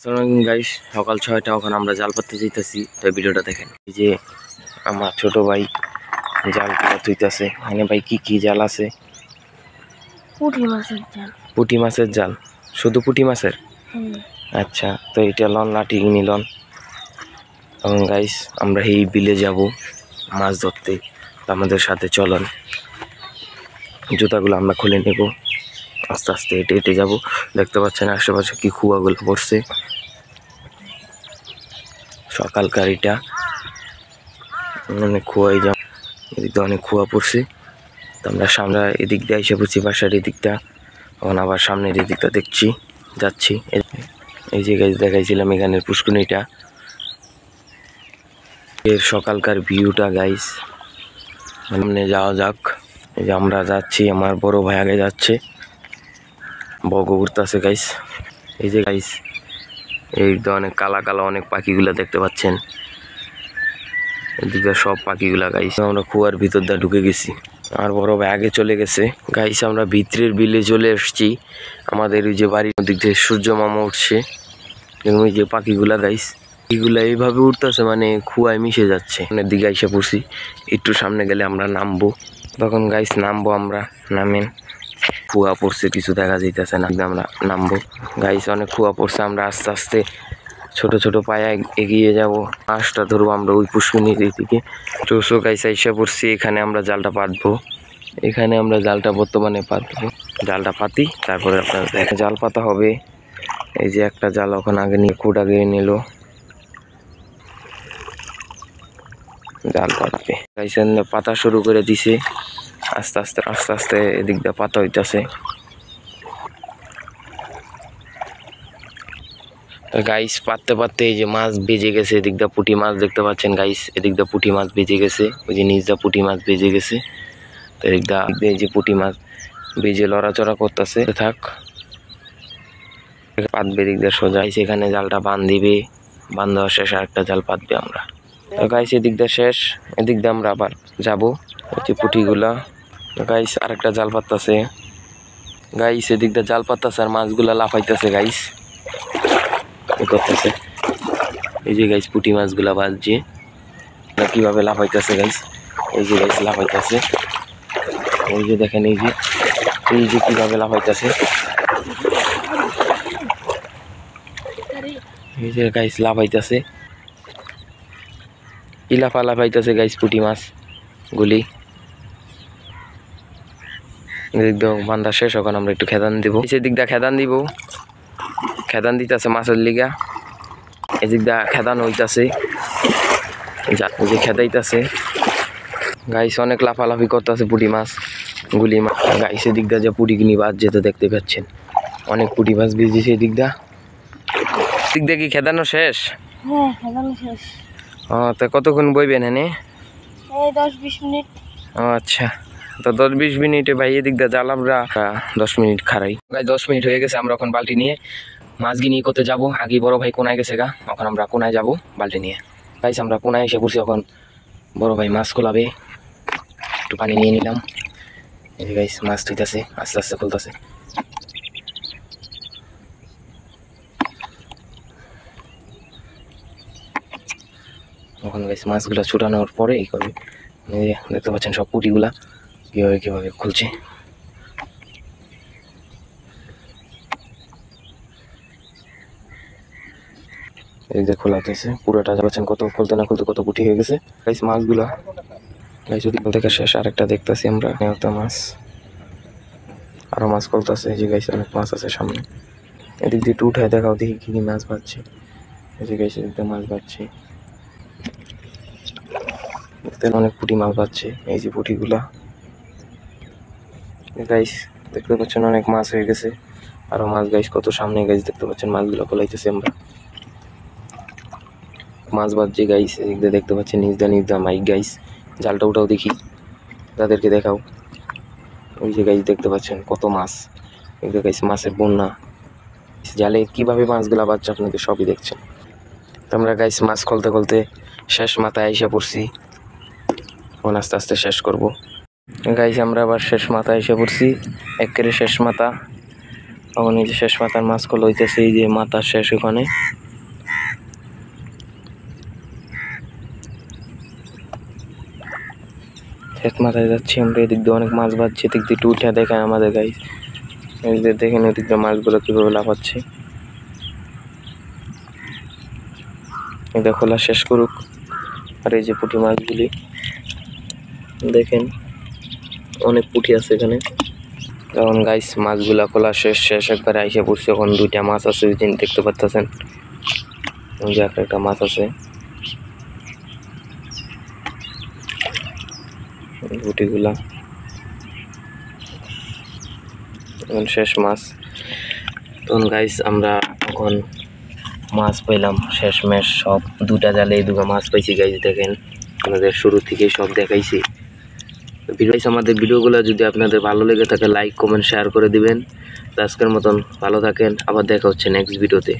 Guys সকাল 6টা এখন আমরা জাল পাততে যাইতেছি। তো ভিডিওটা দেখেন। এই যে আমার ছোট ভাই জাল তুইতেছে। এখানে ভাই কি কি জাল আছে? পুঁটি মাছের জাল। পুঁটি মাছের জাল? শুধু পুঁটি মাছের? আচ্ছা, তো এটা লন লাঠি নিলন। এবং গাইস আমরা এই বিলে যাব মাছ ধরতে। আমাদের সাথে চলন। জুতাগুলো আমরা খুলে নেব, আস্তে আস্তে হেঁটে হেঁটে যাবো। দেখতে পাচ্ছেন আশেপাশে কি কুয়াগুলো পড়ছে। সকালকার এটা অনেক কুয়াই যাও, এদিকটা অনেক কুয়া পড়ছে। তো আমরা সামনে এদিক দিয়ে এসে পড়ছি, বাসার এদিকটা। এখন আবার সামনের এদিকটা দেখছি, যাচ্ছি। এই যে গাছ দেখাইছিলাম এখানের পুষ্কুনিটা, এর সকালকার ভিউটা গাইস। সামনে যাওয়া যাক। এই যে আমরা যাচ্ছি, আমার বড় ভাই আগে যাচ্ছে, বগ উঠতেছে গাইস। এই যে গাইস এইদিকে অনেক কালা কালা অনেক পাখিগুলা দেখতে পাচ্ছেন। এদিকে সব পাখিগুলা গাইস। আমরা কুয়ার ভিতর দিয়ে ঢুকে গেছি, আর বড় ভাই আগে চলে গেছে গাইস। আমরা ভিতরের বিলে চলে এসেছি। আমাদের ওই যে বাড়ির দিক থেকে সূর্য মামা উঠছে, এবং ওই যে পাখিগুলা গাইস, এগুলা এইভাবে উঠতেছে, মানে কুয়ায় মিশে যাচ্ছে। অনেক দিকে এসে পড়ছি, একটু সামনে গেলে আমরা নামবো। তখন গাইস নামবো আমরা, নামেন। কুয়া পড়ছে, কিছু দেখা যাইতেছে না, আমরা নামবো গাইস। অনেক কুয়া পড়ছে, আমরা আস্তে আস্তে ছোট ছোট পায়ে এগিয়ে যাব। মাছটা ধরবো আমরা ওই পুষ্কুনির দিকে। চোষো গাইস আইসা পড়ছি, এখানে আমরা জালটা পাতবো। এখানে আমরা জালটা বর্তমানে পাতবো, জালটা পাতি তারপরে আপনার দেখে জাল পাতা হবে। এই যে একটা জাল ওখানে আগে নিয়ে খুঁট আগে নিল, জাল পাতবে গাইস। পাতা শুরু করে দিছে, আস্তে আস্তে আস্তে আস্তে এদিক দিয়ে পাতা হইতেছে। গাইস পাততে পাততে এই যে মাছ বেজে গেছে, এদিক দিয়ে পুঁটি মাছ দেখতে পাচ্ছেন গাইস। এদিক দিয়ে পুঁটি মাছ বেজে গেছে, ওই যে নিচ দিয়ে পুঁটি মাছ বেজে গেছে। তো এদিক দিয়ে এই যে পুঁটি মাছ বেজে লড়াচড়া করতেছে। থাক পাতবে এদিক দিয়ে সোজা। সেখানে জালটা বান্ধিবে, বান্ধা শেষ আর একটা জাল পাতবে আমরা। তো গাইস এদিক দিয়ে শেষ, এদিক দিয়ে আমরা আবার যাবো। ওই যে পুঁটিগুলা গাইস আরেকটা জাল পাততেছে গাইস। এদিক দিয়ে জাল পাততেছে আর মাছগুলা লাফাইতেছে গাইস, করতেছে। এই যে গাইস পুঁটি মাছগুলা বাজছে, কিভাবে লাফাইতেছে গাইস। এই যে গাইস লাফাইতেছে, এই যে দেখেন, এই যে কিভাবে লাফাইতেছে। এই যে গাইস লাফাইতেছে, কি লাফাইতেছে গাইস পুঁটি মাছ গুলি। একদম বান্ধা শেষ, এখন আমরা একটু খেদান দিব। সেদিক দিয়ে খেদান দিব, খেদান দিতেছে মাছের লিগা। এদিক দিয়ে খেদান হইতাছে, এই যে খেদাইতেছে গাইস। অনেক লাফালাফি করতেছে পুঁটি মাছ গুলি গাইস। এদিক দিয়ে যে পুঁটি কিনি বাজ যেতে দেখতে পাচ্ছেন, অনেক পুঁটি মাছ ভিজেছে এদিক দিয়ে। এদিক দিয়ে কি খেদানো শেষ? হ্যাঁ, খেদানো শেষ। তা কতক্ষণ বইবেন এনে? এই 10-20 মিনিট। আচ্ছা, তো 10-20 মিনিটে ভাই এদিক দিয়ে জাল আমরা 10 মিনিট খারাই। ভাই 10 মিনিট হয়ে গেছে, আমরা এখন বালতি নিয়ে মাছ গিনি করতে যাবো। আগে বড় ভাই কোনায় গেছে গা, এখন আমরা কোনায় যাবো বালতি নিয়ে। গাইস আমরা কোনায় এসে পড়ছি, এখন বড় ভাই মাছ খোলাবে। একটু পানি নিয়ে নিলাম। এই যে গাইস মাছ ধুইতেছে, আস্তে আস্তে খুলতেছে। এখন গাইস মাছগুলা ছুটানোর পরে এই করবে। দেখতে পাচ্ছেন সব পুঁটিগুলা কিভাবে কিভাবে খুলছে। এই যে খোলাতেছে পুরোটা, যাচ্ছেন কত খুলতে না খুলতে কত পুঁটি হয়ে গেছে গাইস মাছগুলা। গাইস ওদিক থেকে শেষ, আরেকটা দেখতেছি আমরা নেওয়া মাছ, আরো মাছ খুলতেছে। এই যে গাইস অনেক মাছ আছে সামনে। এদিক দিয়ে একটু উঠায় দেখাও দেখি কি কি মাছ বাজছে। এই যে গাইস এদিক দিয়ে মাছ বাজছে, অনেক পুঁটি মাছ বাজছে। এই যে পুঁটিগুলা গাইস দেখতে পাচ্ছেন, অনেক মাছ হয়ে গেছে। আরো মাছ গাইস কত সামনে গাইস দেখতে পাচ্ছেন, মাছগুলো খোলাইতেছে আমরা। মাছ বাজছে গাইস, এদিক দিয়ে দেখতে পাচ্ছেন নিজ দা মাইক গাইস। জালটা উঠাও দেখি, তাদেরকে দেখাও। ওই যে গাইস দেখতে পাচ্ছেন কত মাছ, এগুলো গাইস মাছের বন্যা। জালে কিভাবে মাছগুলা বাজছে আপনাদের সবই দেখছেন। তো আমরা গাইস মাছ খুলতে খুলতে শেষ মাথায় এসে পড়ছি, এখন আস্তে আস্তে শেষ করব গাইস। আমরা আবার শেষ মাথায় এসে পড়ছি, একেবারে শেষ মাথা। এখন এই যে শেষ মাথার মাছগুলো হইতেছে, এই যে মাথার শেষ ওখানে। শেষ মাথায় যাচ্ছি আমরা, এদিক দিয়ে অনেক মাছ বাজছে, এদিক দিয়ে একটু উঠে দেখেন আমাদের গাইস, এই যে দেখেন ওদিক দিয়ে মাছগুলো কিভাবে লাফাচ্ছে। এটা খোলা শেষ করুক। আর এই যে পুঁটি মাছগুলি দেখেন, অনেক পুঁটি আছে এখানে। এখন গাইস মাছগুলা খোলা শেষ একবার আইসে পড়ছে। এখন 2টা মাছ আছে, ওই যে দেখতে পাচ্ছেন, ওই যে একটা মাছ আছে, পুঁটিগুলা এখন শেষ মাছ। তখন গাইস আমরা এখন মাছ পেলাম শেষ মেশ সব, 2টা জালে 2টা মাছ পাইছি গাইস। দেখেন আপনাদের শুরু থেকে সব দেখাইছি। আমাদের ভিডিওগুলো যদি আপনাদের ভালো লেগে থাকে লাইক কমেন্ট শেয়ার করে দিবেন। আজকের মতন ভালো থাকেন, আবার দেখা হচ্ছে নেক্সট ভিডিওতে।